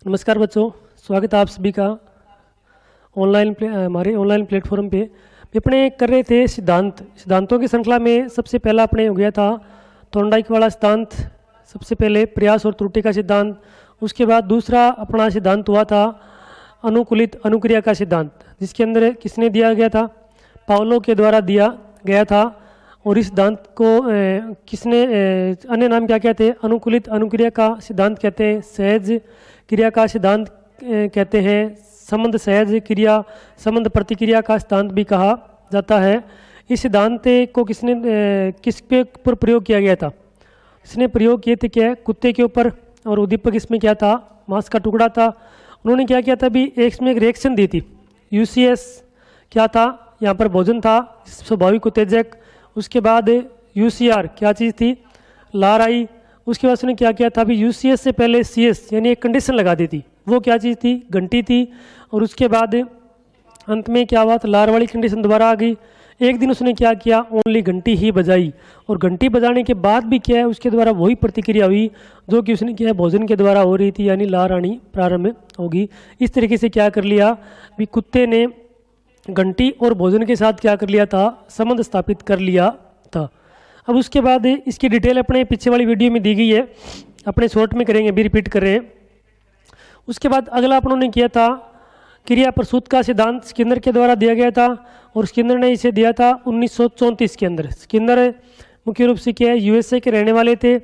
नमस्कार बच्चों, स्वागत है आप सभी का हमारे ऑनलाइन प्लेटफॉर्म पे। अपने कर रहे थे सिद्धांतों की श्रृंखला में सबसे पहला अपने हो गया था थॉर्नडाइक वाला सिद्धांत। सबसे पहले प्रयास और त्रुटि का सिद्धांत। उसके बाद दूसरा अपना सिद्धांत हुआ था अनुकूलित अनुक्रिया का सिद्धांत, जिसके अंदर किसने दिया गया था? पावलो के द्वारा दिया गया था। और इस सिद्धांत को किसने अन्य नाम क्या कहते हैं? अनुकूलित अनुक्रिया का सिद्धांत कहते हैं, सहज क्रिया का सिद्धांत कहते हैं, संबंध सहज क्रिया संबंध प्रतिक्रिया का सिद्धांत भी कहा जाता है। इस सिद्धांत को किसने किस पे पर प्रयोग किया गया था? इसने प्रयोग किए थे क्या? कुत्ते के ऊपर। और उद्दीपक इसमें क्या था? मांस का टुकड़ा था। उन्होंने क्या किया था? भी इसमें एक रिएक्शन दी थी। यूसीएस क्या था? यहाँ पर भोजन था, स्वाभाविक उत्तेजक। उसके बाद यूसीआर क्या चीज़ थी? लार आई। उसके बाद उसने क्या किया था? अभी यूसीएस से पहले सीएस यानी एक कंडीशन लगा दी थी। वो क्या चीज़ थी? घंटी थी। और उसके बाद अंत में क्या हुआ? तो लार वाली कंडीशन दोबारा आ गई। एक दिन उसने क्या किया? ओनली घंटी ही बजाई। और घंटी बजाने के बाद भी क्या है? उसके द्वारा वही प्रतिक्रिया हुई जो कि उसने क्या है? भोजन के द्वारा हो रही थी, यानी लार आनी प्रारंभ होगी। इस तरीके से क्या कर लिया? भी कुत्ते ने घंटी और भोजन के साथ क्या कर लिया था? संबंध स्थापित कर लिया था। अब उसके बाद इसकी डिटेल अपने पीछे वाली वीडियो में दी गई है, अपने शॉर्ट में करेंगे, भी रिपीट कर रहे हैं। उसके बाद अगला अपनों किया था क्रिया प्रसूत का सिद्धांत, स्किनर के द्वारा दिया गया था। और स्किनर ने इसे दिया था 1934 के अंदर। स्किनर मुख्य रूप से क्या है? यूएसए के रहने वाले थे।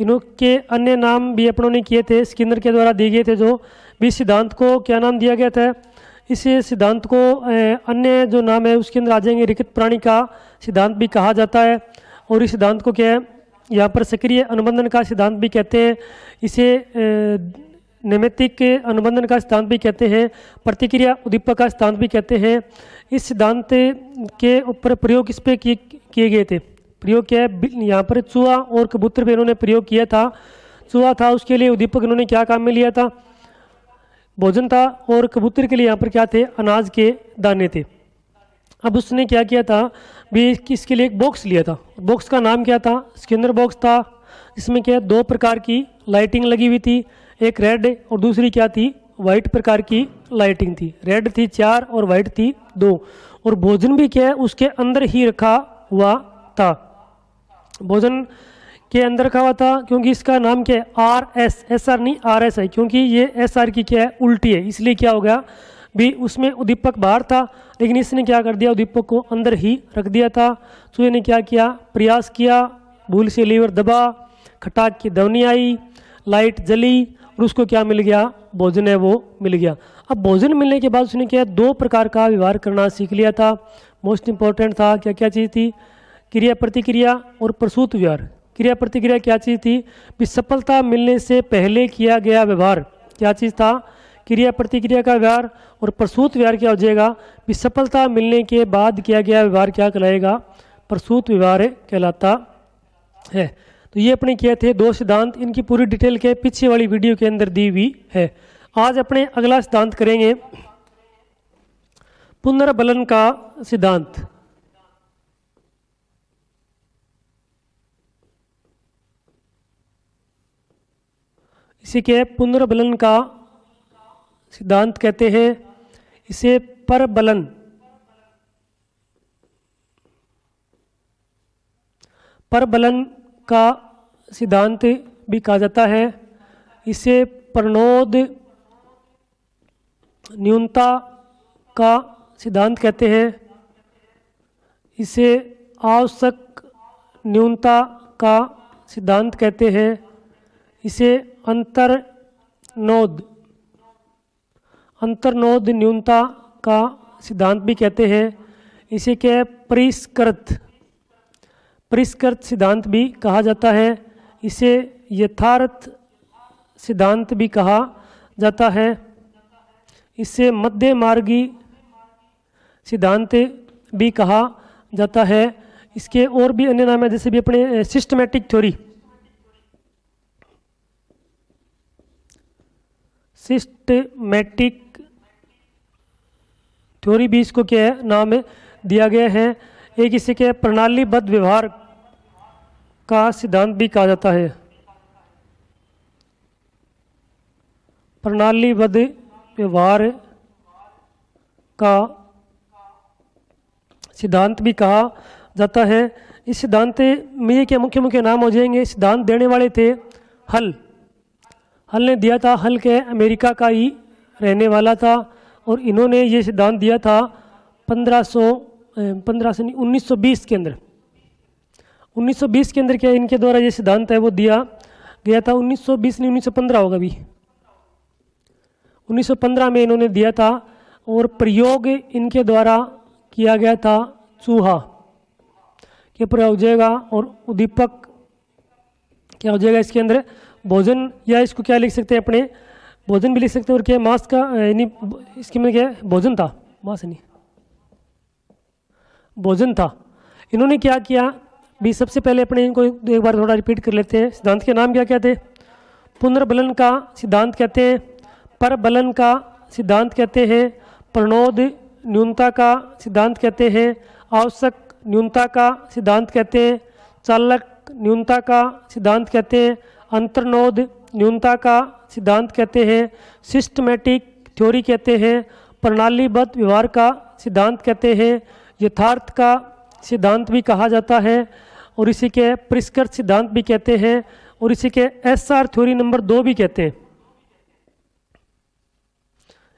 इनके अन्य नाम भी अपनों ने किए थे, स्किनर के द्वारा दिए गए थे। जो भी सिद्धांत को क्या नाम दिया गया था? इस सिद्धांत को अन्य जो नाम है उसके अंदर आ जाएंगे। रिक्त प्राणी का सिद्धांत भी कहा जाता है। और इस सिद्धांत को क्या है? यहाँ पर सक्रिय अनुबंधन का सिद्धांत भी कहते हैं। इसे नैमित्तिक अनुबंधन का सिद्धांत भी कहते हैं, प्रतिक्रिया उद्दीपक का सिद्धांत भी कहते हैं। इस सिद्धांत के ऊपर प्रयोग किस पे किए गए थे? प्रयोग क्या है? यहाँ पर चूहा और कबूतर पे इन्होंने प्रयोग किया था। चूहा था, उसके लिए उद्दीपक इन्होंने क्या काम में लिया था? भोजन था। और कबूतर के लिए यहाँ पर क्या थे? अनाज के दाने थे। अब उसने क्या किया था? भी इसके लिए एक बॉक्स लिया था। बॉक्स का नाम क्या था? स्किनर बॉक्स था। इसमें क्या दो प्रकार की लाइटिंग लगी हुई थी, एक रेड और दूसरी क्या थी? वाइट प्रकार की लाइटिंग थी। रेड थी 4 और वाइट थी 2। और भोजन भी क्या है? उसके अंदर ही रखा हुआ था। भोजन के अंदर रखा हुआ था क्योंकि इसका नाम क्या है? आर एस, एस आर नहीं आर एस है, क्योंकि ये एस आर की क्या है? उल्टी है। इसलिए क्या हो गया? भी उसमें उद्दीपक बाहर था, लेकिन इसने क्या कर दिया? उद्दीपक को अंदर ही रख दिया था। चूहे ने क्या किया? प्रयास किया, भूल से लीवर दबा, खटाक की ध्वनि आई, लाइट जली और उसको क्या मिल गया? भोजन है वो मिल गया। अब भोजन मिलने के बाद उसने क्या? 2 प्रकार का व्यवहार करना सीख लिया था। मोस्ट इंपॉर्टेंट था क्या क्या चीज़ थी? क्रिया प्रतिक्रिया और प्रसूत व्यवहार। क्रिया प्रतिक्रिया क्या चीज़ थी? भी सफलता मिलने से पहले किया गया व्यवहार क्या चीज़ था? क्रिया प्रतिक्रिया का व्यवहार। और प्रसूत व्यवहार क्या हो जाएगा? भी सफलता मिलने के बाद किया गया व्यवहार क्या कहलाएगा? प्रसूत व्यवहार कहलाता है। तो ये अपने किए थे 2 सिद्धांत। इनकी पूरी डिटेल के पीछे वाली वीडियो के अंदर दी हुई है। आज अपने अगला सिद्धांत करेंगे पुनर्बलन का सिद्धांत। इसे क्या है? पुनर्बलन का सिद्धांत कहते हैं। इसे परबलन का सिद्धांत भी कहा जाता है। इसे प्रणोद न्यूनता का सिद्धांत कहते हैं। इसे आवश्यक न्यूनता का सिद्धांत कहते हैं। इसे अंतर्नोद न्यूनता का सिद्धांत भी कहते हैं। इसे क्या है? परिष्कृत सिद्धांत भी कहा जाता है। इसे यथार्थ सिद्धांत भी कहा जाता है। इसे मध्य मार्गी सिद्धांत भी कहा जाता है। इसके और भी अन्य नाम है, जैसे भी अपने सिस्टमैटिक थ्योरी, भी इसको क्या है? नाम दिया गया है। एक इसे क्या है? प्रणालीबद्ध व्यवहार का सिद्धांत भी कहा जाता है। प्रणालीबद्ध व्यवहार का सिद्धांत भी कहा जाता है। इस सिद्धांत में ये क्या मुख्य मुख्य नाम हो जाएंगे। सिद्धांत देने वाले थे हल ने दिया था। हल के अमेरिका का ही रहने वाला था और इन्होंने ये सिद्धांत दिया था 1920 के अंदर। 1920 के अंदर क्या इनके द्वारा ये सिद्धांत है वो दिया गया था। 1920 नहीं 1915 होगा अभी। 1915 में इन्होंने दिया था और प्रयोग इनके द्वारा किया गया था चूहा के प्रयोग हो जाएगा और उद्दीपक क्या हो जाएगा इसके अंदर भोजन, या इसको क्या लिख सकते हैं अपने भोजन भी लिख सकते हैं। और क्या मांस का यानी इसके में क्या भोजन था, मांस नहीं भोजन था। इन्होंने क्या किया भी सबसे पहले अपने इनको एक बार थोड़ा रिपीट कर लेते हैं। सिद्धांत के नाम क्या कहते हैं। पुनर्बलन का सिद्धांत कहते हैं, परबलन का सिद्धांत कहते हैं, प्रणोद न्यूनता का सिद्धांत कहते हैं, आवश्यक न्यूनता का सिद्धांत कहते हैं, चालक न्यूनता का सिद्धांत कहते हैं, अंतर्नोद न्यूनता का सिद्धांत कहते हैं, सिस्टमैटिक थ्योरी कहते हैं, प्रणालीबद्ध व्यवहार का सिद्धांत कहते हैं, यथार्थ का सिद्धांत भी कहा जाता है और इसी के परिष्कृत सिद्धांत भी कहते हैं और इसी के एसआर थ्योरी नंबर 2 भी कहते हैं।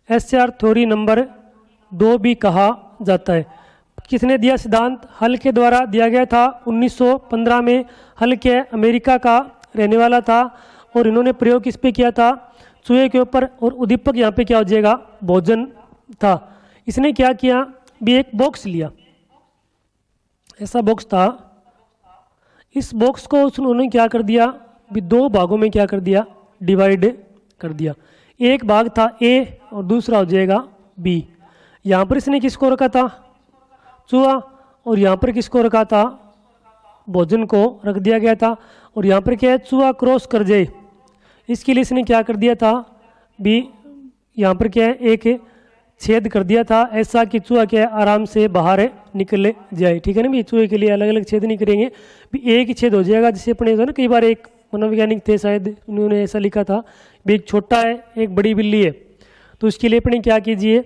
एसआर थ्योरी नंबर 2 भी कहा जाता है। किसने दिया सिद्धांत। हल के द्वारा दिया गया था 1915 में। हल के अमेरिका का रहने वाला था और इन्होंने प्रयोग किस पे किया था, चूहे के ऊपर। और उद्दीपक यहाँ पे क्या हो जाएगा, भोजन था। इसने क्या किया भी एक बॉक्स लिया, ऐसा बॉक्स था। इस बॉक्स को उन्होंने क्या कर दिया भी 2 भागों में क्या कर दिया, डिवाइड कर दिया। एक भाग था ए और दूसरा हो जाएगा बी। यहाँ पर इसने किसको रखा था, चूहा, और यहाँ पर किसको रखा था, भोजन को रख दिया गया था। और यहाँ पर क्या है, चूहा क्रॉस कर जाए इसके लिए इसने क्या कर दिया था भी, यहाँ पर क्या है एक छेद कर दिया था ऐसा कि चूहा क्या है आराम से बाहर निकल जाए। ठीक है ना भी, चूहे के लिए अलग अलग छेद नहीं करेंगे भी, एक ही छेद हो जाएगा। जिसे अपने ना कई बार एक मनोवैज्ञानिक थे शायद उन्होंने ऐसा लिखा था भी, एक छोटा है एक बड़ी बिल्ली है तो उसके लिए अपने क्या कीजिए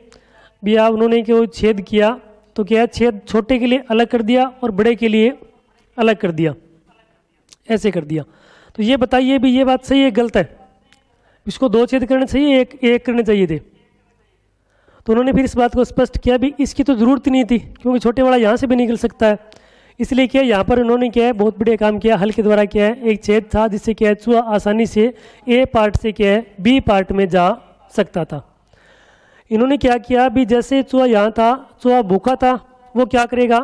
भी, आप उन्होंने क्यों छेद किया तो क्या छेद छोटे के लिए अलग कर दिया और बड़े के लिए अलग कर दिया, ऐसे कर दिया। तो ये बताइए भी ये बात सही है गलत है, इसको 2 छेद करने चाहिए एक करने चाहिए थे। तो उन्होंने फिर इस बात को स्पष्ट किया भी इसकी तो ज़रूरत ही नहीं थी क्योंकि छोटे वाला यहाँ से भी निकल सकता है। इसलिए क्या यहाँ पर उन्होंने क्या है बहुत बढ़िया काम किया। हल के द्वारा क्या है एक छेद था जिससे क्या है चूहा आसानी से ए पार्ट से क्या है बी पार्ट में जा सकता था। इन्होंने क्या किया भी, जैसे चूहा यहाँ था, चूहा भूखा था, वो क्या करेगा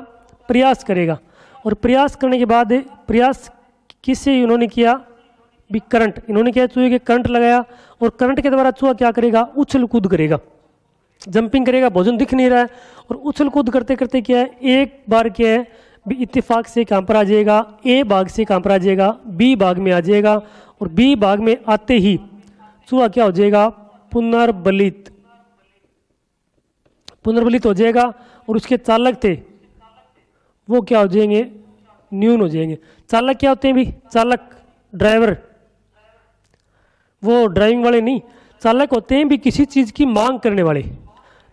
प्रयास करेगा और प्रयास करने के बाद प्रयास किससे उन्होंने किया भी, करंट। इन्होंने क्या चूहे के करंट लगाया और करंट के द्वारा चूहा क्या करेगा उछल कूद करेगा, जंपिंग करेगा। भोजन दिख नहीं रहा है और उछल कूद करते करते क्या है एक बार क्या है भी इत्तेफाक से कहाँ पर आ जाएगा, ए भाग से कहाँ पर आ जाएगा, बी भाग में आ जाएगा। और बी भाग में आते ही चूहा क्या हो जाएगा पुनर्बलित हो जाएगा और उसके चालक थे वो क्या हो जाएंगे न्यून हो जाएंगे। चालक क्या होते हैं भी, चालक ड्राइवर, वो ड्राइविंग वाले नहीं, चालक होते हैं भी किसी चीज़ की मांग करने वाले।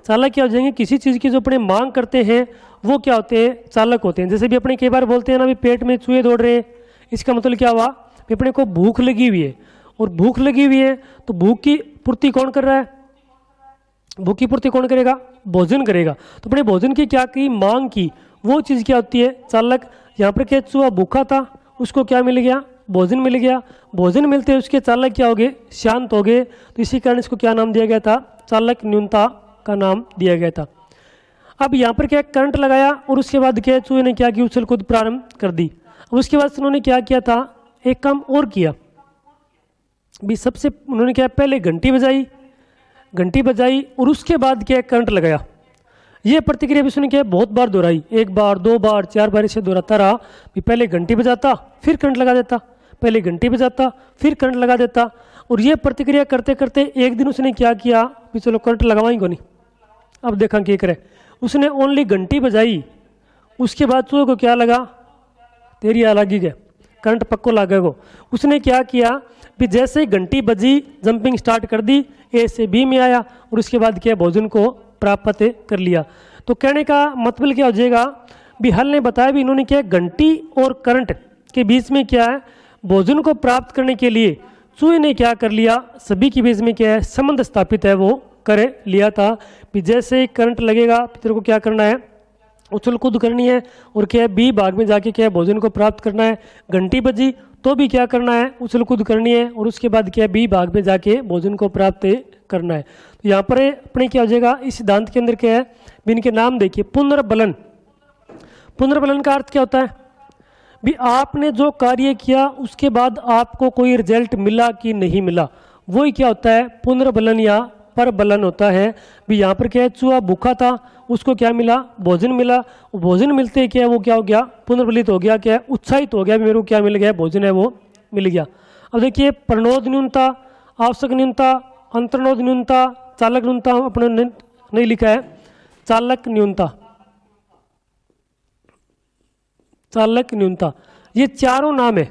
चालक क्या हो जाएंगे, किसी चीज़ की जो अपने मांग करते हैं वो क्या होते हैं चालक होते हैं। जैसे भी अपने कई बार बोलते हैं ना भी पेट में चूहे दौड़ रहे हैं, इसका मतलब क्या हुआ कि अपने को भूख लगी हुई है और भूख लगी हुई है तो भूख की पूर्ति कौन कर रहा है, भूख की पूर्ति कौन करेगा, भोजन करेगा। तो अपने भोजन की क्या की मांग की वो चीज़ क्या होती है चालक। यहाँ पर क्या चूहा भूखा था उसको क्या मिल गया, भोजन मिल गया। भोजन मिलते हैं उसके चालक क्या हो गए, शांत हो गए। तो इसी कारण इसको क्या नाम दिया गया था, चालक न्यूनता का नाम दिया गया था। अब यहाँ पर क्या करंट लगाया और उसके बाद क्या चूहे ने क्या किया उछल कूद प्रारंभ कर दी। अब उसके बाद उन्होंने क्या किया था, एक काम और किया भी, सबसे उन्होंने क्या पहले घंटी बजाई और उसके बाद क्या करंट लगाया। ये प्रतिक्रिया भी उसने क्या बहुत बार दोहराई, 1 बार 2 बार 4 बार इसे दोहराता रहा भी, पहले घंटी बजाता फिर करंट लगा देता, पहले घंटी बजाता फिर करंट लगा देता। और ये प्रतिक्रिया करते करते एक दिन उसने क्या किया भी, चलो करंट लगवाएंगे को नहीं, अब देखा क्या करे। उसने ओनली घंटी बजाई, उसके बाद चूहे को क्या लगा, तेरी आ लगी गया, करंट पक्को लागेगो। उसने क्या किया भी जैसे ही घंटी बजी जंपिंग स्टार्ट कर दी, ए से बी में आया और उसके बाद क्या भोजन को प्राप्त कर लिया। तो कहने का मतलब क्या हो जाएगा भी हल ने बताया भी इन्होंने क्या घंटी और करंट के बीच में क्या है भोजन को प्राप्त करने के लिए चूहे ने क्या कर लिया, सभी के बीच में क्या है संबंध स्थापित है वो कर लिया था। भी जैसे ही करंट लगेगा तेरे को क्या करना है, उछल कूद करनी है और क्या है बी भाग में जाके क्या है भोजन को प्राप्त करना है। घंटी बजी तो भी क्या करना है, उछल कूद करनी है और उसके बाद क्या है बी भाग में जाके भोजन को प्राप्त करना है। तो यहाँ पर अपने क्या हो जाएगा, इस सिद्धांत के अंदर क्या है भी इनके नाम देखिए। पुनर्बलन, पुनर्बलन का अर्थ क्या होता है भी आपने जो कार्य किया उसके बाद आपको कोई रिजल्ट मिला कि नहीं मिला, वही क्या होता है पुनर्बलन या परबलन होता है। भी यहाँ पर क्या है चूहा भूखा था, उसको क्या मिला, भोजन मिला। भोजन मिलते क्या वो क्या हो गया, पुनर्बलित हो गया, क्या उत्साहित हो गया, मेरे को क्या मिल गया, भोजन है वो मिल गया। अब देखिए प्रणोद न्यूनता, आवश्यक न्यूनता, अंतर्नोद न्यूनता, चालक न्यूनता अपने नहीं लिखा है, चालक न्यूनता, चालक न्यूनता, ये चारों नाम है।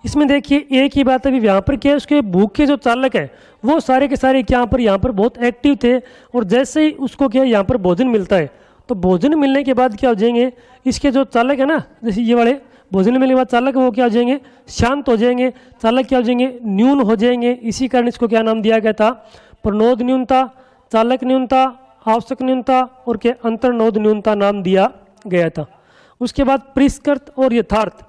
इसमें देखिए एक ही बात है भी यहाँ पर क्या है उसके भूख के जो चालक है वो सारे के सारे यहाँ पर बहुत एक्टिव थे और जैसे ही उसको क्या यहाँ पर भोजन मिलता है तो भोजन मिलने के बाद क्या हो जाएंगे, इसके जो चालक है ना, जैसे ये वाले भोजन मिलने के बाद चालक वो क्या हो जाएंगे, शांत हो जाएंगे, चालक क्या हो जाएंगे, न्यून हो जाएंगे। इसी कारण इसको क्या नाम दिया गया था, प्रणोद न्यूनता, चालक न्यूनता, आवश्यक न्यूनता और क्या अंतर्नोद न्यूनता नाम दिया गया था। उसके बाद परिष्कृत और यथार्थ,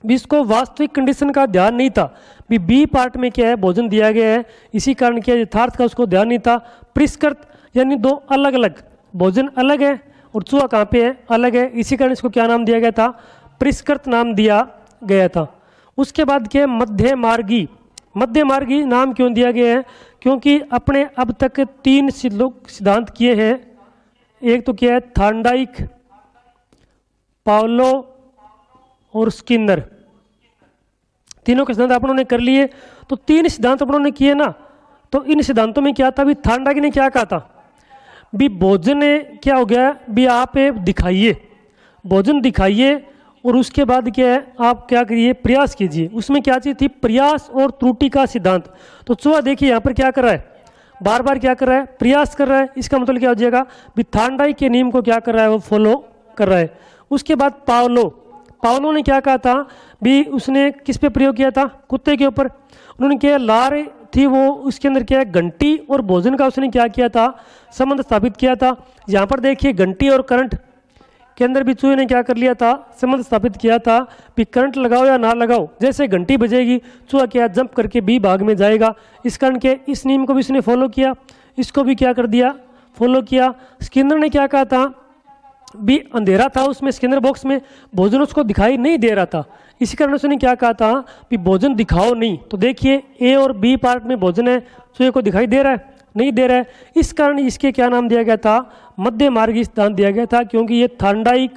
भी इसको वास्तविक कंडीशन का ध्यान नहीं था, भी बी पार्ट में क्या है भोजन दिया गया है, इसी कारण क्या यथार्थ का उसको ध्यान नहीं था। परिष्कृत यानी दो अलग अलग, भोजन अलग है और चूहा कहाँ पे है, अलग है, इसी कारण इसको क्या नाम दिया गया था, परिष्कृत नाम दिया गया था। उसके बाद क्या है मध्य मार्गी, मध्य मार्गी नाम क्यों दिया गया है, क्योंकि अपने अब तक 3 सिद्धांत किए हैं। एक तो क्या है थार्नडाइक, पावलो और स्किनर, तीनों के सिद्धांत अपनों ने कर लिए। तो 3 सिद्धांत अपनों ने किए ना, तो इन सिद्धांतों में क्या था भी थार्नडाइक ने क्या कहा था भी भोजन क्या हो गया भी आप दिखाइए, भोजन दिखाइए और उसके बाद क्या है आप क्या करिए, प्रयास कीजिए। उसमें क्या चीज़ थी, प्रयास और त्रुटि का सिद्धांत। तो चूहा देखिए यहाँ पर क्या कर रहा है, बार बार क्या कर रहा है, प्रयास कर रहा है। इसका मतलब क्या हो जाएगा भी थार्नडाइक के नियम को क्या कर रहा है, वो फॉलो कर रहा है। उसके बाद पावलो, पावलो ने क्या कहा था भी उसने किस पे प्रयोग किया था, कुत्ते के ऊपर। उन्होंने क्या लार थी वो उसके अंदर क्या घंटी और भोजन का उसने क्या किया था, संबंध स्थापित किया था। यहाँ पर देखिए घंटी और करंट के अंदर भी चूहे ने क्या कर लिया था, संबंध स्थापित किया था भी करंट लगाओ या ना लगाओ, जैसे घंटी बजेगी चूहा क्या जंप करके बी भाग में जाएगा। इस कारण के इस नियम को भी इसने फॉलो किया, इसको भी क्या कर दिया, फॉलो किया। स्किनर ने क्या कहा था भी अंधेरा था उसमें स्किनर बॉक्स में, भोजन उसको दिखाई नहीं दे रहा था, इसी कारण उसने क्या कहा था भी भोजन दिखाओ नहीं। तो देखिए ए और बी पार्ट में भोजन है, चूहे को दिखाई दे रहा है, नहीं दे रहा है, इस कारण इसके क्या नाम दिया गया था, मध्य मार्गी सिद्धांत दिया गया था। क्योंकि ये थार्नडाइक,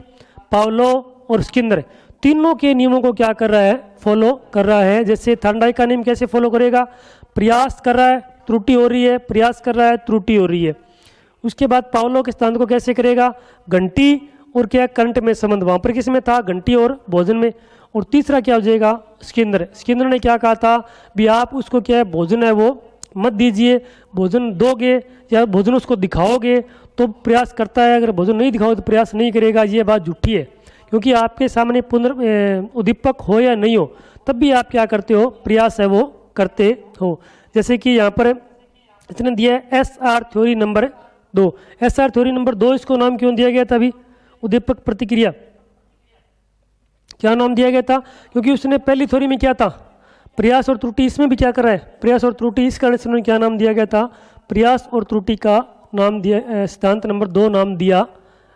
पावलो और स्किनर तीनों के नियमों को क्या कर रहा है, फॉलो कर रहा है। जैसे थार्नडाइक का नियम कैसे फॉलो करेगा, प्रयास कर रहा है त्रुटि हो रही है, प्रयास कर रहा है त्रुटि हो रही है। उसके बाद पावलो के सिद्धांत को कैसे करेगा, घंटी और क्या करंट में संबंध, वहाँ पर किस में था, घंटी और भोजन में। और तीसरा क्या हो जाएगा, स्किनर, स्किनर ने क्या कहा था भी आप उसको क्या है भोजन है वो मत दीजिए, भोजन दोगे या भोजन उसको दिखाओगे तो प्रयास करता है, अगर भोजन नहीं दिखाओ तो प्रयास नहीं करेगा। ये बात झूठी है, क्योंकि आपके सामने उद्दीपक हो या नहीं हो तब भी आप क्या करते हो, प्रयास है वो करते हो। जैसे कि यहाँ पर इसने दिया है SR theory number 2, SR theory number 2 इसको नाम क्यों दिया गया था अभी, उद्दीपक प्रतिक्रिया, क्या नाम दिया गया था, क्योंकि उसने पहली थ्योरी में क्या था, प्रयास और त्रुटि, इसमें भी क्या कर रहा है, प्रयास और त्रुटि, इस कारण से उन्होंने क्या नाम दिया गया था, प्रयास और त्रुटि का नाम दिया, सिद्धांत नंबर 2 नाम दिया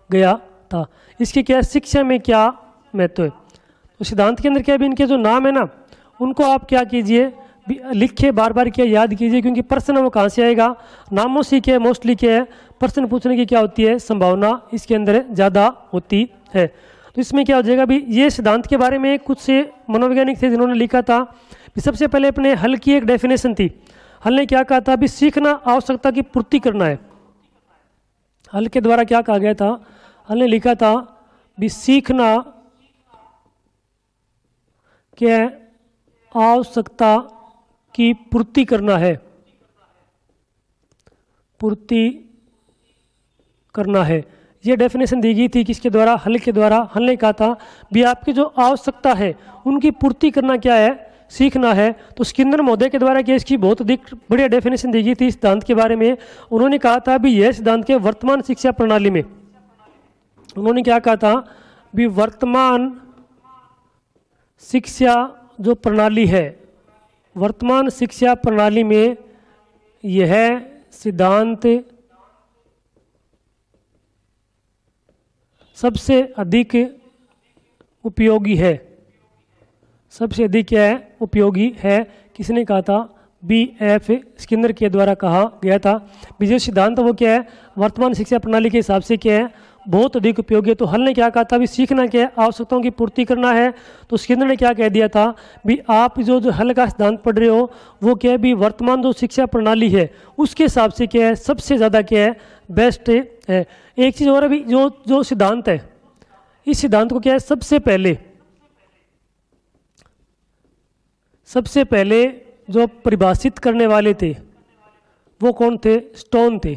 गया था। इसकी क्या शिक्षा में क्या महत्व है, तो सिद्धांत के अंदर क्या भी इनके जो नाम है ना उनको आप क्या कीजिए, लिखे बार बार क्या याद कीजिए, क्योंकि प्रश्न वो कहाँ से आएगा, नामों से क्या मोस्टली क्या है प्रश्न पूछने की क्या होती है, संभावना इसके अंदर ज़्यादा होती है। तो इसमें क्या हो जाएगा भी ये सिद्धांत के बारे में कुछ से मनोवैज्ञानिक थे जिन्होंने लिखा था। सबसे पहले अपने हल की एक डेफिनेशन थी, हल ने क्या कहा था भी सीखना आवश्यकता की पूर्ति करना है। हल के द्वारा क्या कहा गया था, हल ने लिखा था भी सीखना के आवश्यकता की पूर्ति करना है, पूर्ति करना है। ये डेफिनेशन दी गई थी किसके द्वारा? हल के द्वारा। हल ने कहा था भी आपकी जो आवश्यकता है उनकी पूर्ति करना क्या है? सीखना है। तो स्किनर महोदय के द्वारा क्या इसकी बहुत अधिक बढ़िया डेफिनेशन दी गई थी सिद्धांत के बारे में। उन्होंने कहा था भी यह सिद्धांत के वर्तमान शिक्षा प्रणाली में, उन्होंने क्या कहा था भी वर्तमान शिक्षा जो प्रणाली है, वर्तमान शिक्षा प्रणाली में यह सिद्धांत सबसे अधिक उपयोगी है। सबसे अधिक क्या है? उपयोगी है। किसने कहा था? B.F. स्किनर के द्वारा कहा गया था। जो सिद्धांत वो क्या है? वर्तमान शिक्षा प्रणाली के हिसाब से क्या है? बहुत अधिक उपयोगी है। तो हल ने क्या कहा था? भी सीखना क्या है? आवश्यकताओं की पूर्ति करना है। तो स्किनर ने क्या कह दिया था? भी आप जो हल का सिद्धांत पढ़ रहे हो वो क्या है? भी वर्तमान जो शिक्षा प्रणाली है उसके हिसाब से क्या है? सबसे ज़्यादा क्या है? बेस्ट है। एक चीज़ और अभी जो सिद्धांत है, इस सिद्धांत को क्या है? सबसे पहले जो परिभाषित करने वाले थे वो कौन थे? स्टोन थे।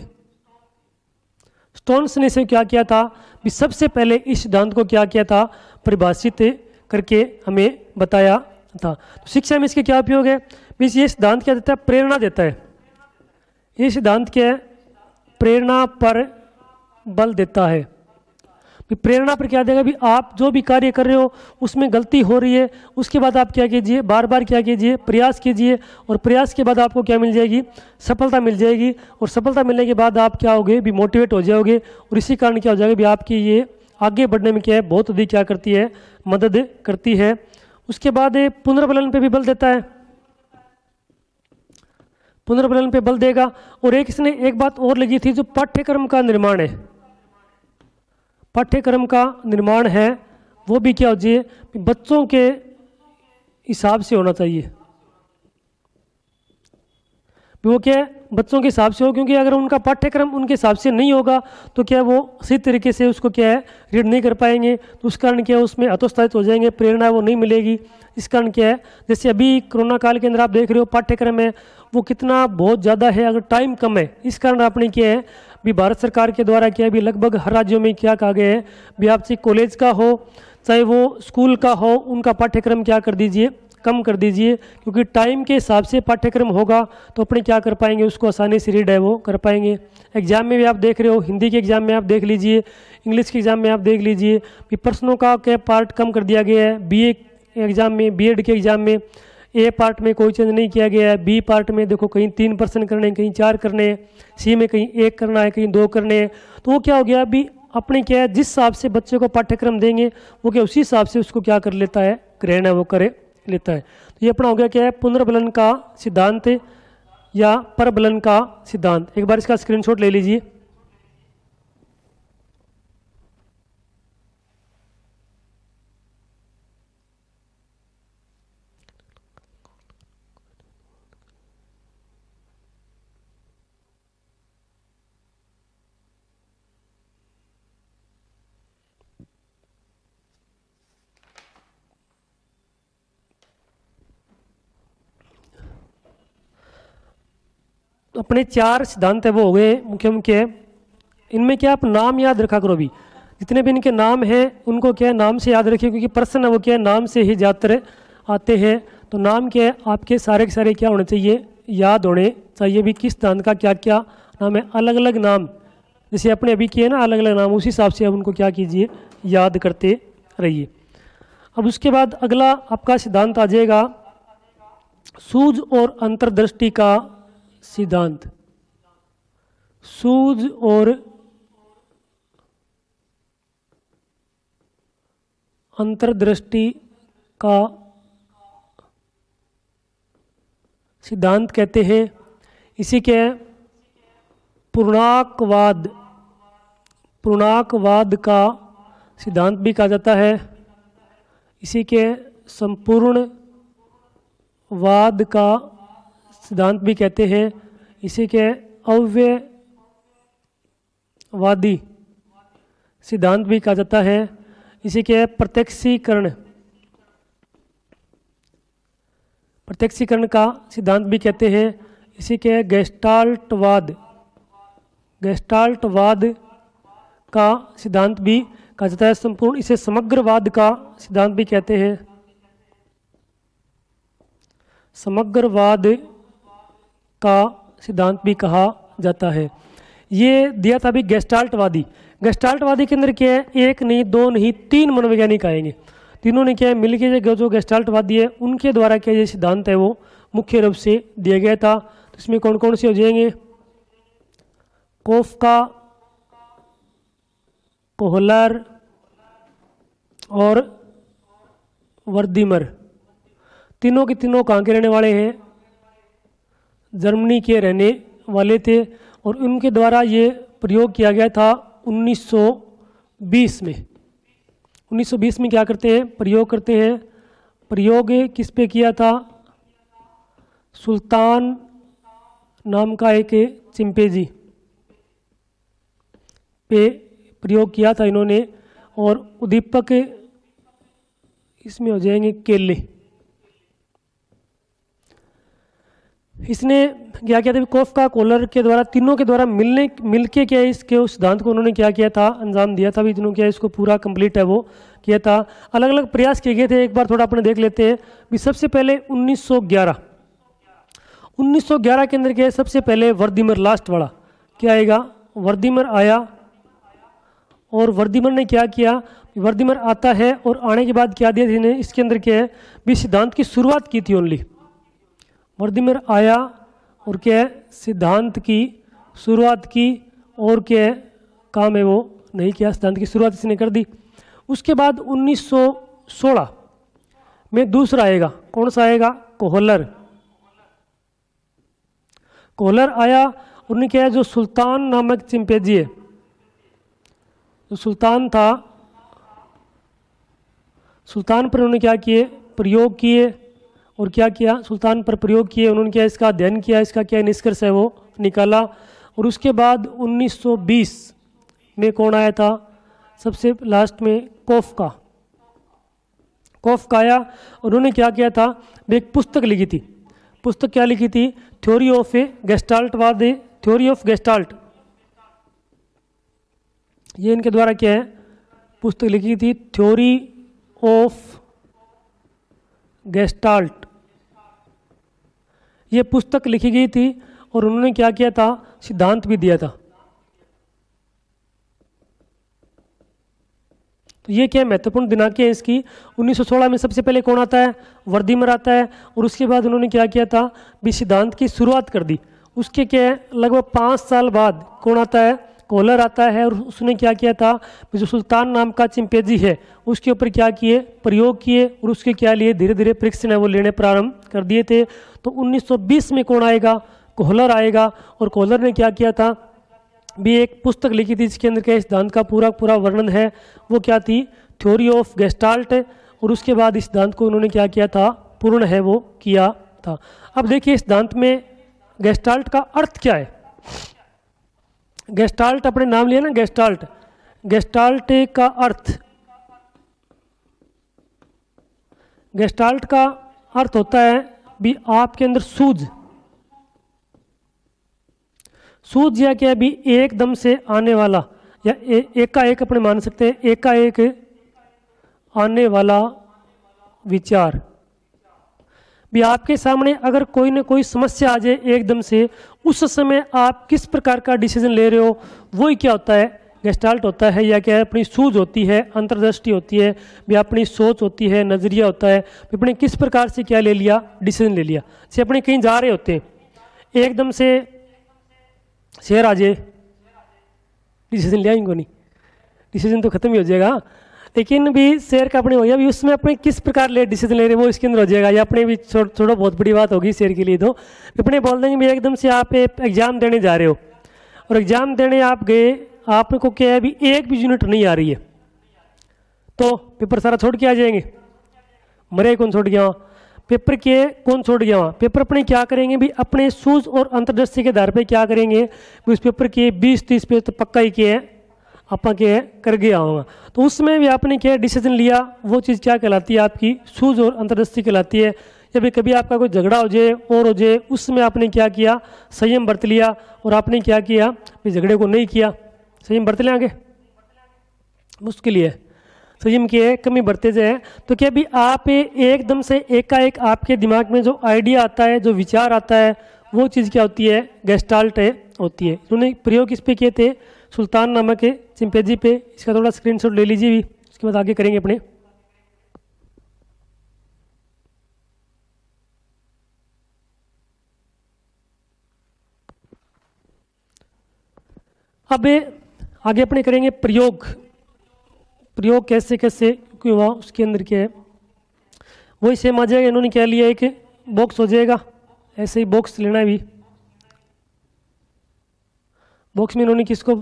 स्टोन्स ने से क्या किया था? भी सबसे पहले इस सिद्धांत को क्या किया था? परिभाषित करके हमें बताया था। तो शिक्षा में इसके क्या उपयोग है? भी ये सिद्धांत क्या देता है? प्रेरणा देता है। ये सिद्धांत क्या है? प्रेरणा पर बल देता है। प्रेरणा पर क्या देगा? भी आप जो भी कार्य कर रहे हो उसमें गलती हो रही है, उसके बाद आप क्या कीजिए? बार बार क्या कीजिए? प्रयास कीजिए। और प्रयास के बाद आपको क्या मिल जाएगी? सफलता मिल जाएगी। और सफलता मिलने के बाद आप क्या होगे? भी मोटिवेट हो जाओगे। और इसी कारण क्या हो जाएगा? भी आपकी ये आगे बढ़ने में क्या है? बहुत अधिक क्या करती है? मदद करती है। उसके बाद पुनर्बलन पे भी बल देता है। पुनर्बलन पे बल देगा। और इसने एक बात और लगी थी, जो पाठ्यक्रम का निर्माण है, पाठ्यक्रम का निर्माण है वो भी क्या हो जाए? बच्चों के हिसाब से होना चाहिए। वो क्या है? बच्चों के हिसाब से हो, क्योंकि अगर उनका पाठ्यक्रम उनके हिसाब से नहीं होगा तो क्या वो सही तरीके से उसको क्या है? रीड नहीं कर पाएंगे। तो उस कारण क्या है? उसमें हतोत्साहित हो जाएंगे, प्रेरणा वो नहीं मिलेगी। इस कारण क्या है? जैसे अभी कोरोना काल के अंदर आप देख रहे हो पाठ्यक्रम है वो कितना बहुत ज़्यादा है, अगर टाइम कम है। इस कारण आपने क्या है? भी भारत सरकार के द्वारा क्या है? भी लगभग हर राज्यों में क्या कहा गया है? भी आप चाहे कॉलेज का हो चाहे वो स्कूल का हो, उनका पाठ्यक्रम क्या कर दीजिए? कम कर दीजिए। क्योंकि टाइम के हिसाब से पाठ्यक्रम होगा तो अपने क्या कर पाएंगे? उसको आसानी से रीड है वो कर पाएंगे। एग्जाम में भी आप देख रहे हो, हिंदी के एग्जाम में आप देख लीजिए, इंग्लिश के एग्जाम में आप देख लीजिए, भी प्रश्नों का क्या पार्ट कम कर दिया गया है। बीए एग्जाम में, बीएड के एग्जाम में ए पार्ट में कोई चेंज नहीं किया गया है। बी पार्ट में देखो कहीं 3 प्रश्न करने हैं, कहीं 4 करने हैं। सी में कहीं 1 करना है, कहीं 2 करने हैं। तो वो क्या हो गया? अभी अपने क्या है? जिस हिसाब से बच्चे को पाठ्यक्रम देंगे वो क्या उसी हिसाब से उसको क्या कर लेता है? ग्रहण है वो करे लेता है। तो ये अपना हो गया क्या है? पुनर्बलन का सिद्धांत या परबलन का सिद्धांत। एक बार इसका स्क्रीनशॉट ले लीजिए। अपने 4 सिद्धांत है वो हो गए मुख्य मुख्य। इनमें क्या आप नाम याद रखा करो। भी जितने भी इनके नाम हैं उनको क्या है? नाम से याद रखिए, क्योंकि प्रश्न है वो क्या है? नाम से ही ज़्यादातर आते हैं। तो नाम क्या है? आपके सारे के सारे क्या होने चाहिए? याद होने चाहिए। भी किस सिद्धांत का क्या क्या नाम है? अलग अलग नाम, जैसे अपने अभी किए ना अलग अलग नाम, उसी हिसाब से आप उनको क्या कीजिए? याद करते रहिए। अब उसके बाद अगला आपका सिद्धांत आ जाएगा सूझ और अंतर्दृष्टि का सिद्धांत। सूझ और अंतर्दृष्टि का सिद्धांत कहते हैं। इसी के पूर्णांकवाद का सिद्धांत भी कहा जाता है। इसी के संपूर्णवाद का सिद्धांत भी कहते हैं। इसी के अव्ययवादी सिद्धांत भी कहा जाता है। इसी के प्रत्यक्षीकरण प्रत्यक्षीकरण का सिद्धांत भी कहते हैं। इसी के गेस्टाल्टवाद का सिद्धांत भी कहा जाता है। संपूर्ण इसे समग्रवाद का सिद्धांत भी कहते हैं। समग्रवाद का सिद्धांत भी कहा जाता है। ये दिया था भी गेस्टाल्टवादी के अंदर क्या है, एक नहीं दो नहीं तीन मनोवैज्ञानिक आएंगे। तीनों ने क्या है मिलकर जो गेस्टाल्टवादी है उनके द्वारा क्या ये सिद्धांत है वो मुख्य रूप से दिया गया था। तो इसमें कौन कौन से हो जाएंगे, कोफका, कोहलर और वर्दीमर। तीनों के तीनों कहाँ के रहने वाले हैं, जर्मनी के रहने वाले थे। और उनके द्वारा ये प्रयोग किया गया था 1920 में। 1920 में क्या करते हैं, प्रयोग करते हैं। प्रयोग किस पे किया था, सुल्तान नाम का एक चिंपैंजी पे प्रयोग किया था इन्होंने। और उद्दीपक इसमें हो जाएंगे केले। इसने क्या किया था, कोफका, कोहलर के द्वारा तीनों के द्वारा मिलके क्या इसके उस सिद्धांत को उन्होंने क्या किया था, अंजाम दिया था। भी जिन्होंने क्या इसको पूरा कंप्लीट है वो किया था। अलग अलग प्रयास किए गए थे, एक बार थोड़ा अपने देख लेते हैं। भी सबसे पहले 1911 के अंदर क्या है, सबसे पहले वर्दीमर लास्ट वाला क्या आएगा, वर्दीमर आया। और वर्दीमर ने क्या किया, वर्दीमर आता है और आने के बाद क्या दिया इन्हें, इसके अंदर क्या है भी सिद्धांत की शुरुआत की थी ओनली। वर्दीमर आया और क्या है सिद्धांत की शुरुआत की। और क्या है काम है वो नहीं किया, सिद्धांत की शुरुआत इसने कर दी। उसके बाद 1916 में दूसरा आएगा, कौन सा आएगा, कोहलर। कोहलर आया, उन्होंने क्या है जो सुल्तान नामक चिंपैंजी है, जो सुल्तान था, सुल्तान पर उन्होंने क्या किए, प्रयोग किए। और क्या किया, सुल्तान पर प्रयोग किए, उन्होंने क्या इसका अध्ययन किया, इसका क्या निष्कर्ष है वो निकाला। और उसके बाद 1920 में कौन आया था, सबसे लास्ट में कोफका आया। उन्होंने क्या किया था, एक पुस्तक लिखी थी। पुस्तक क्या लिखी थी, थ्योरी ऑफ गेस्टाल्टवाद, थ्योरी ऑफ गेस्टाल्ट। ये इनके द्वारा क्या है पुस्तक लिखी थी, थ्योरी ऑफ गेस्टाल्ट। ये पुस्तक लिखी गई थी और उन्होंने क्या किया था, सिद्धांत भी दिया था। तो ये क्या महत्वपूर्ण दिनांकें हैं इसकी। 1916 में सबसे पहले कौन आता है, वर्दीमर आता है। और उसके बाद उन्होंने क्या किया था, भी सिद्धांत की शुरुआत कर दी। उसके क्या है लगभग 5 साल बाद कौन आता है, कोहलर आता है। और उसने क्या किया था, जो सुल्तान नाम का चिंपैंजी है उसके ऊपर क्या किए, प्रयोग किए। और उसके क्या लिए धीरे धीरे परीक्षण है वो लेने प्रारंभ कर दिए थे। तो 1920 में कौन आएगा, कोहलर आएगा। और कोहलर ने क्या किया था, भी एक पुस्तक लिखी थी जिसके अंदर क्या सिद्धांत का पूरा वर्णन है। वो क्या थी, थ्योरी ऑफ गेस्टाल्ट। और उसके बाद इस सिद्धांत को उन्होंने क्या किया था, पूर्ण है वो किया था। अब देखिए सिद्धांत में गेस्टाल्ट का अर्थ क्या है। गेस्टाल्ट अपने नाम लिया ना, गेस्टाल्ट। गेस्टाल्ट का अर्थ, गेस्टाल्ट का अर्थ होता है भी आपके अंदर सूझ या क्या भी एकदम से आने वाला, या एकाएक अपने मान सकते हैं, एकाएक आने वाला विचार। भी आपके सामने अगर कोई ना कोई समस्या आ जाए एकदम से, उस समय आप किस प्रकार का डिसीजन ले रहे हो, वही क्या होता है, गेस्टाल्ट होता है। या क्या है, अपनी सूझ होती है, अंतर्दृष्टि होती है, भी अपनी सोच होती है, नज़रिया होता है, अपने किस प्रकार से क्या ले लिया, डिसीजन ले लिया। जैसे अपने कहीं जा रहे होते हैं, एकदम से शेर आ जाए, डिसीजन लिया इनको नहीं, डिसीजन तो खत्म ही हो जाएगा। लेकिन भी शेर का अपने हो गया, भी उसमें अपने किस प्रकार ले डिसीजन ले रहे हैं वो इसके अंदर हो जाएगा। या अपने भी थोड़ा बहुत बड़ी बात होगी शेर के लिए। तो अपने बोल देंगे भी एकदम से आप एग्जाम देने जा रहे हो और एग्जाम देने आप गए, आपको क्या है भी एक भी यूनिट नहीं आ रही है, तो पेपर सारा छोड़ के आ जाएंगे, मरे कौन छोड़ गया वहाँ, पेपर के कौन छोड़ गया वहाँ। पेपर अपने क्या करेंगे भी, अपने सूझ और अंतर्दृष्टि के आधार पे क्या करेंगे, उस पेपर के 20-30 पेज तो पक्का ही किए हैं आपा के कर गया होगा। तो उसमें भी आपने क्या डिसीजन लिया, वो चीज़ क्या कहलाती है, आपकी सूझ और अंतर्दृष्टि कहलाती है। या फिर कभी आपका कोई झगड़ा हो जाए और हो जाए, उसमें आपने क्या किया, संयम बरत लिया और आपने क्या किया, भी झगड़े को नहीं किया। संयम बरत लें आगे, मुश्किल है संयम की है, कमी बढ़ते जाए। तो क्या भी आप एकदम से एकाएक आपके दिमाग में जो आइडिया आता है, जो विचार आता है, वो चीज़ क्या होती है, गेस्टाल्ट है होती है। उन्होंने प्रयोग इस पे किए थे, सुल्तान नामक है चिंपैंजी पे। इसका थोड़ा स्क्रीनशॉट ले लीजिए भी, उसके बाद आगे करेंगे अपने। अब आगे अपने करेंगे प्रयोग। प्रयोग कैसे कैसे क्यों हुआ, उसके अंदर क्या है, वही सेम आ जाएगा। इन्होंने क्या लिया, एक बॉक्स हो जाएगा, ऐसे ही बॉक्स लेना है भी। बॉक्स में इन्होंने किसको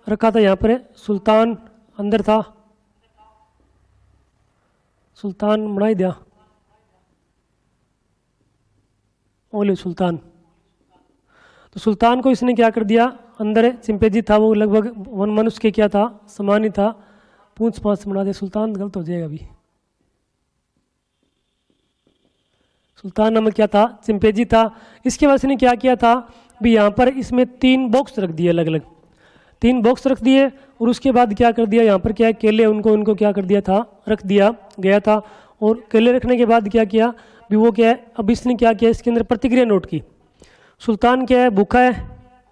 रखा था, यहाँ पर है सुल्तान अंदर था, सुल्तान बना ही दिया, ओले सुल्तान। तो सुल्तान को इसने क्या कर दिया, अंदर चिंपैंजी था, वो लगभग वन मनुष्य के क्या था, समान ही था, पूंछ पांच बना दे। सुल्तान गलत हो जाएगा अभी, सुल्तान नामक क्या था, चिंपैंजी था। इसके बाद इसने क्या किया था भी, यहाँ पर इसमें 3 बॉक्स रख दिए, अलग अलग 3 बॉक्स रख दिए। और उसके बाद क्या कर दिया, यहाँ पर क्या है, केले उनको क्या कर दिया था, रख दिया गया था। और केले रखने के बाद क्या किया भी, वो क्या है, अब इसने क्या किया, इसके अंदर प्रतिक्रिया नोट की। सुल्तान क्या है, भूखा है,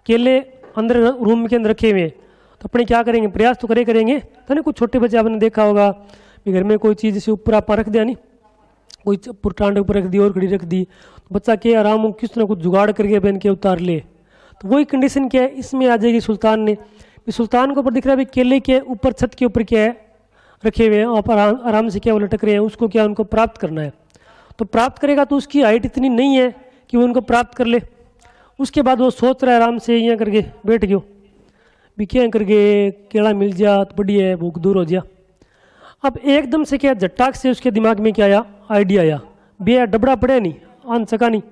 केले अंदर रूम के अंदर रखे हुए हैं, तो अपने क्या करेंगे, प्रयास तो करेंगे। तो ना कुछ छोटे बच्चे आपने देखा होगा भी, घर में कोई चीज़ जैसे ऊपर आप रख दिया, नहीं कोई टांड ऊपर रख दी और घड़ी रख दी, तो बच्चा के आराम किस ना कुछ जुगाड़ करके बहन के उतार ले। तो वही कंडीशन क्या है, इसमें आ जाएगी सुल्तान ने। सुल्तान को ऊपर दिख रहा है भाई, केले के ऊपर छत के ऊपर क्या है रखे हुए हैं, आप आराम से क्या वो लटक रहे हैं, उसको क्या उनको प्राप्त करना है। तो प्राप्त करेगा तो उसकी हाइट इतनी नहीं है कि वो उनको प्राप्त कर ले। उसके बाद वो सोच रहा है आराम से, यहाँ करके बैठ गयो भी, क्या करके केला मिल जा तो बढ़िया है, भूख दूर हो जा। अब एकदम से क्या झट्टाक से उसके दिमाग में क्या आया, आइडिया आया, बे डबड़ा पड़े नहीं, आन सका नहीं।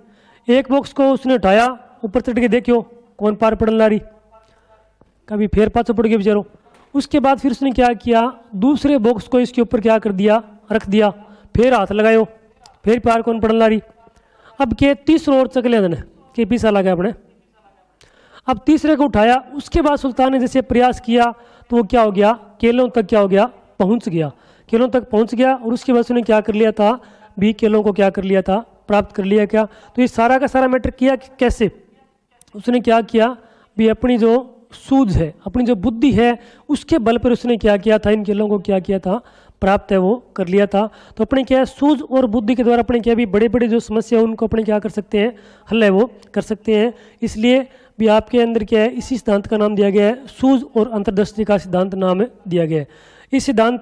एक बॉक्स को उसने उठाया, ऊपर चढ़ के देखियो कौन पार पड़न ला रही, कभी फिर पाछो पड़ गया बेचारो। उसके बाद फिर उसने क्या किया, दूसरे बॉक्स को इसके ऊपर क्या कर दिया, रख दिया, फिर हाथ लगायो, फिर पार कौन पड़न ला रही। अब के तीसरा और चकले ने के पीछा लगा अपने। अब तीसरे को उठाया, उसके बाद सुल्तान ने जैसे प्रयास किया तो वो क्या हो गया, केलों तक क्या हो गया, पहुंच गया, केलों तक पहुंच गया। और उसके बाद उसने क्या कर लिया था भी, केलों को क्या कर लिया था, प्राप्त कर लिया। क्या तो ये सारा का सारा मैटर किया कैसे, उसने क्या किया भी, अपनी जो सूझ है, अपनी जो बुद्धि है, उसके बल पर उसने क्या किया था, इन केलों को क्या किया था, प्राप्त है वो कर लिया था। तो अपने क्या है, सूझ और बुद्धि के द्वारा अपने क्या भी बड़े बड़े जो समस्या है उनको अपने क्या कर सकते हैं, हल है वो कर सकते हैं। इसलिए भी आपके अंदर क्या है, इसी सिद्धांत का नाम दिया गया है, सूझ और अंतर्दृष्टि का सिद्धांत नाम दिया गया है। इस सिद्धांत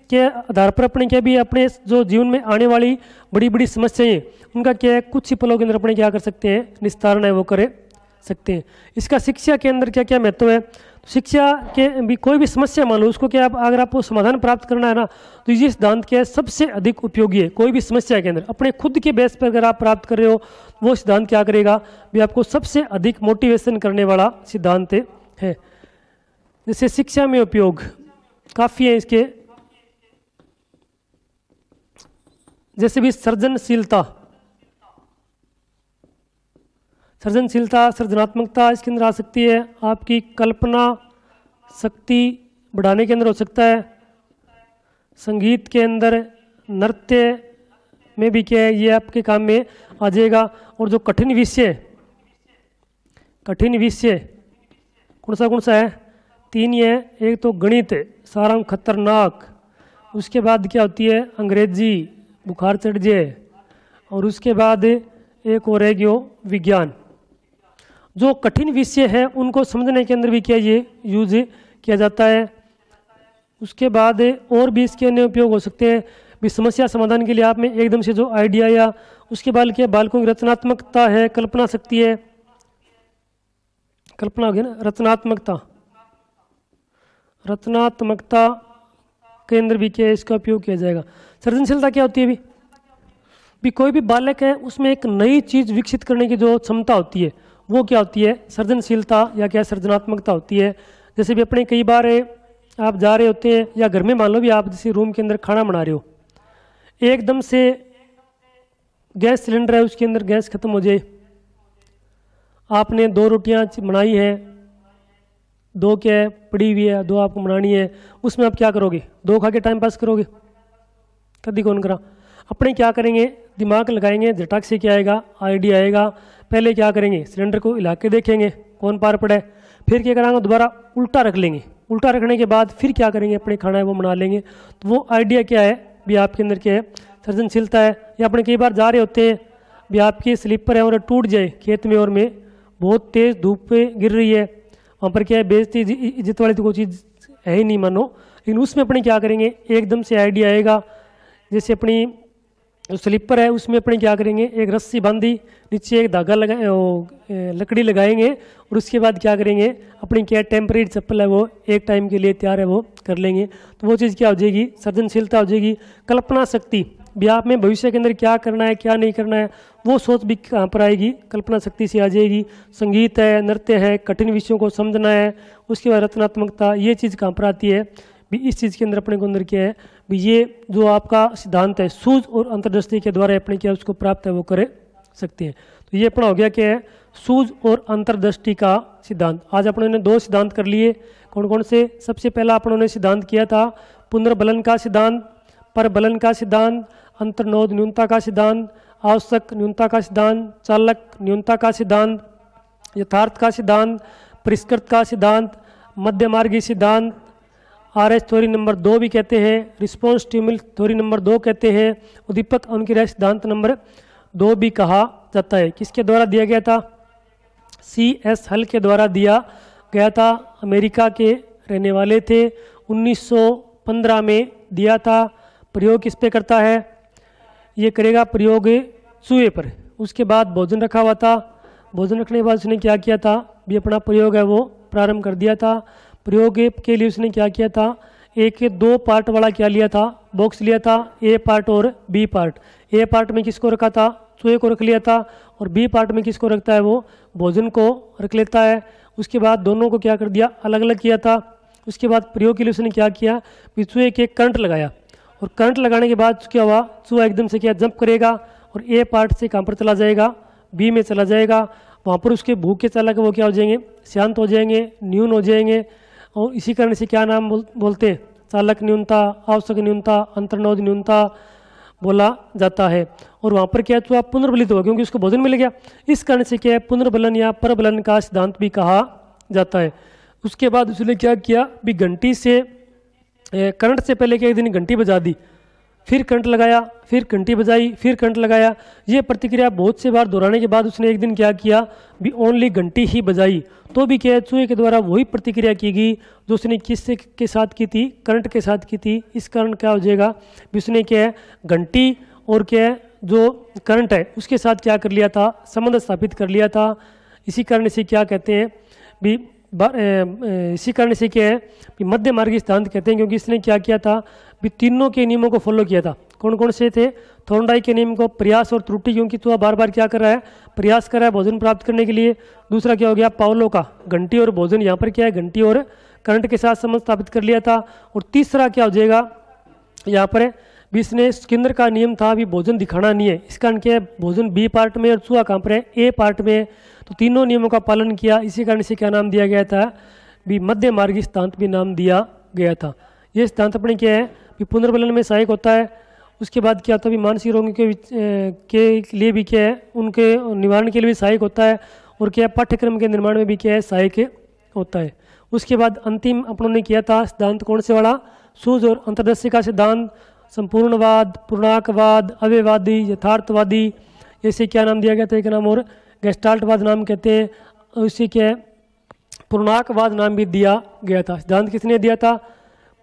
के आधार पर अपने क्या भी, अपने जो जीवन में आने वाली बड़ी बड़ी समस्याएं, उनका क्या है, कुछ ही पलों के अंदर अपने क्या कर सकते हैं, निस्तारण है वो करे सकते हैं। इसका शिक्षा के अंदर क्या क्या महत्व है, शिक्षा के भी कोई भी समस्या मान लो, उसको क्या आप अगर आपको समाधान प्राप्त करना है ना, तो ये सिद्धांत क्या है, सबसे अधिक उपयोगी है। कोई भी समस्या के अंदर अपने खुद के बेस पर अगर आप प्राप्त कर रहे हो, वो सिद्धांत क्या करेगा भी, आपको सबसे अधिक मोटिवेशन करने वाला सिद्धांत है। जैसे शिक्षा में उपयोग काफ़ी है इसके, जैसे भी सृजनशीलता, सृजनात्मकता इसके अंदर आ सकती है। आपकी कल्पना शक्ति बढ़ाने के अंदर हो सकता है। संगीत के अंदर, नृत्य में भी क्या है, ये आपके काम में आ जाएगा। और जो कठिन विषय कौन सा है, 3 ही है। एक तो गणित सारा खतरनाक, उसके बाद क्या होती है, अंग्रेजी बुखार चढ़ जाए, और उसके बाद एक और है जो विज्ञान। जो कठिन विषय है उनको समझने के अंदर भी क्या ये यूज किया जाता है। उसके बाद और भी इसके अन्य उपयोग हो सकते हैं भी, समस्या समाधान के लिए आप में एकदम से जो आइडिया या उसके बाद क्या, बालकों की रचनात्मकता है, कल्पना शक्ति है, कल्पना हो गया ना, रचनात्मकता के अंदर भी क्या इसका उपयोग किया जाएगा। सृजनशीलता क्या होती है भी कोई भी बालक है उसमें एक नई चीज़ विकसित करने की जो क्षमता होती है वो क्या होती है, सृजनशीलता या क्या सृजनात्मकता होती है। जैसे भी अपने कई बार आप जा रहे होते हैं, या घर में मान लो भी आप जैसे रूम के अंदर खाना बना रहे हो, एकदम से गैस सिलेंडर है उसके अंदर गैस खत्म हो जाए, आपने 2 रोटियां बनाई है, 2 क्या है पड़ी हुई है, 2 आपको बनानी है, उसमें आप क्या करोगे? 2 खा के टाइम पास करोगे? कभी कौन करा। अपने क्या करेंगे, दिमाग लगाएंगे, झटक से क्या आएगा, आइडिया आएगा। पहले क्या करेंगे, सिलेंडर को हिला के देखेंगे कौन पार पड़ा है, फिर क्या कराएंगे, दोबारा उल्टा रख लेंगे, उल्टा रखने के बाद फिर क्या करेंगे, अपने खाना है वो बना लेंगे। तो वो आइडिया क्या है भी आपके अंदर क्या है, सृजनशीलता है। या अपने कई बार जा रहे होते हैं भी आपके स्लीपर है और टूट जाए खेत में, और में बहुत तेज़ धूप पे गिर रही है, वहाँ पर क्या है बेइज्जती इज्जत वाली तो कोई चीज़ है ही नहीं मानो, लेकिन उसमें अपने क्या करेंगे, एकदम से आइडिया आएगा। जैसे अपनी जो स्लीपर है उसमें अपने क्या करेंगे, एक रस्सी बांधी, नीचे एक धागा लगा लकड़ी लगाएंगे, और उसके बाद क्या करेंगे, अपनी क्या टेम्परेरी चप्पल है वो एक टाइम के लिए तैयार है वो कर लेंगे। तो वो चीज़ क्या हो जाएगी, सृजनशीलता हो जाएगी। कल्पना शक्ति भी आप में भविष्य के अंदर क्या करना है क्या नहीं करना है वो सोच भी कहाँ पर आएगी, कल्पना शक्ति से आ जाएगी। संगीत है, नृत्य है, कठिन विषयों को समझना है, उसके बाद रचनात्मकता, ये चीज़ कहाँ पर आती है भी इस चीज़ के अंदर अपने को अंदर क्या है भी ये जो आपका सिद्धांत है सूझ और अंतर्दृष्टि के द्वारा अपने क्या उसको प्राप्त है वो कर सकते हैं। तो ये अपना हो गया क्या है, सूझ और अंतर्दृष्टि का सिद्धांत। आज अपने ने 2 सिद्धांत कर लिए, कौन कौन से? सबसे पहला अपनों सिद्धांत किया था पुनर्बलन का सिद्धांत, परबलन का सिद्धांत, अंतर्नोद न्यूनता का सिद्धांत, आवश्यक न्यूनता का सिद्धांत, चालक न्यूनता का सिद्धांत, यथार्थ का सिद्धांत, परिष्कृत का सिद्धांत, मध्यमार्गी सिद्धांत, RS थ्योरी नंबर 2 भी कहते हैं, रिस्पॉन्स स्टिमुल थ्योरी नंबर 2 कहते हैं, उद्दीपक अनुक्रिया सिद्धांत नंबर 2 भी कहा जाता है। किसके द्वारा दिया गया था? CS हल के द्वारा दिया गया था। अमेरिका के रहने वाले थे, 1915 में दिया था। प्रयोग किस पे करता है? ये करेगा प्रयोग चूहे पर। उसके बाद भोजन रखा हुआ था, भोजन रखने के बाद उसने क्या किया था भी अपना प्रयोग है वो प्रारंभ कर दिया था। प्रयोग के लिए उसने क्या किया था, एक 2 पार्ट वाला क्या लिया था, बॉक्स लिया था, A पार्ट और B पार्ट। A पार्ट में किसको रखा था? चूहे को रख लिया था, और B पार्ट में किसको रखता है वो भोजन को रख लेता है। उसके बाद दोनों को क्या कर दिया, अलग अलग किया था। उसके बाद प्रयोग के लिए उसने क्या किया भी चूहे के करंट लगाया, और करंट लगाने के बाद क्या हुआ, चूहा एकदम से क्या जंप करेगा और A पार्ट से कहाँ पर चला जाएगा, B में चला जाएगा। वहाँ पर उसके भूख के चालक वो क्या हो जाएंगे, शांत हो जाएंगे, न्यून हो जाएंगे, और इसी कारण से क्या नाम बोलते हैं, चालक न्यूनता, आवश्यक न्यूनता, अंतर्नोद न्यूनता बोला जाता है। और वहाँ पर क्या चूहा पुनर्बलित हुआ क्योंकि उसको भोजन मिल गया। इस कारण से क्या है पुनर्बलन या परबलन का सिद्धांत भी कहा जाता है। उसके बाद उसने क्या किया भी घंटी से करंट से पहले क्या एक दिन घंटी बजा दी, फिर करंट लगाया, फिर घंटी बजाई, फिर करंट लगाया। ये प्रतिक्रिया बहुत से बार दोहराने के बाद उसने एक दिन क्या किया भी ओनली घंटी ही बजाई, तो भी क्या चूहे के द्वारा वही प्रतिक्रिया की गई जो उसने किससे के साथ की थी, करंट के साथ की थी। इस कारण क्या हो जाएगा भी उसने क्या है घंटी और क्या है जो करंट है उसके साथ क्या कर लिया था, संबंध स्थापित कर लिया था। इसी कारण से क्या कहते हैं भी इसी कारण से क्या है कि मध्य मार्गी सिद्धांत कहते हैं, क्योंकि इसने क्या किया था भी तीनों के नियमों को फॉलो किया था। कौन कौन से थे? थॉर्नडाइक के नियम को, प्रयास और त्रुटि, क्योंकि तो बार बार क्या कर रहा है, प्रयास कर रहा है भोजन प्राप्त करने के लिए। दूसरा क्या हो गया, पावलो का घंटी और भोजन, यहाँ पर क्या है घंटी और करंट के साथ संबंध स्थापित कर लिया था। और तीसरा क्या हो जाएगा यहाँ पर भी इसने स्किनर का नियम था भी भोजन दिखाना नहीं है, इस कारण क्या है भोजन B पार्ट में और चूहा कहाँ पर है, A पार्ट में। तो तीनों नियमों का पालन किया, इसी कारण से क्या नाम दिया गया था भी मध्य मार्गी सिद्धांत भी नाम दिया गया था। ये सिद्धांत अपने क्या है भी पुनर्बलन में सहायक होता है। उसके बाद क्या होता है भी मानसिक रोगों के लिए भी क्या है उनके निवारण के लिए भी सहायक होता है, और क्या है पाठ्यक्रम के निर्माण में भी क्या है सहायक होता है। उसके बाद अंतिम अपनों ने किया था सिद्धांत कौन से वाला, सूझ और अंतर्दृष्टि का सिद्धांत, संपूर्णवाद, पूर्णांकवाद, अव्ययवादी, यथार्थवादी, ऐसे क्या नाम दिया गया था, एक नाम और गेस्टाल्टवाद नाम कहते हैं, और इसे क्या है पूर्णांकवाद नाम भी दिया गया था। सिद्धांत किसने दिया था?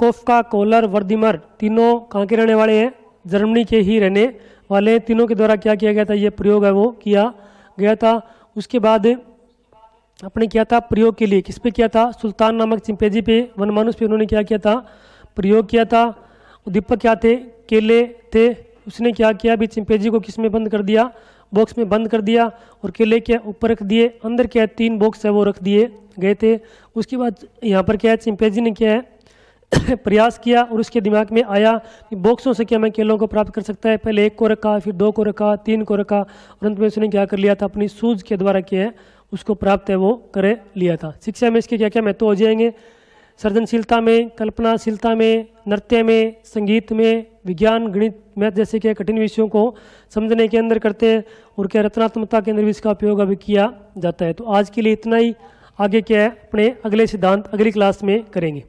कोफ्का, कोहलर, वर्दीमर, तीनों कहाँ के रहने वाले हैं, जर्मनी के ही रहने वाले। तीनों के द्वारा क्या किया गया था, ये प्रयोग है वो किया गया था। उसके बाद अपने किया था प्रयोग के लिए किस पे किया था, सुल्तान नामक चिंपैंजी पे, वनमानुष पे उन्होंने क्या किया था, प्रयोग किया था। उद्दीपक क्या थे, केले थे। उसने क्या किया भी चिंपैंजी को किस में बंद कर दिया, बॉक्स में बंद कर दिया, और केले के ऊपर रख दिए, अंदर क्या है 3 बॉक्स है वो रख दिए गए थे। उसके बाद यहाँ पर क्या है चिंपैंजी ने क्या है प्रयास किया और उसके दिमाग में आया कि बॉक्सों से क्या मैं केलों को प्राप्त कर सकता है। पहले 1 को रखा, फिर 2 को रखा, 3 को रखा और अंत में उसने क्या कर लिया था, अपनी सूझ के द्वारा किया है उसको प्राप्त है वो कर लिया था। शिक्षा में इसके क्या क्या महत्व हो जाएंगे, सृजनशीलता में, कल्पनाशीलता में, नृत्य में, संगीत में, विज्ञान, गणित, मैथ जैसे के कठिन विषयों को समझने के अंदर करते हैं और क्या रचनात्मकता के अंदर भी इसका उपयोग अभी किया जाता है। तो आज के लिए इतना ही, आगे क्या है अपने अगले सिद्धांत अगली क्लास में करेंगे।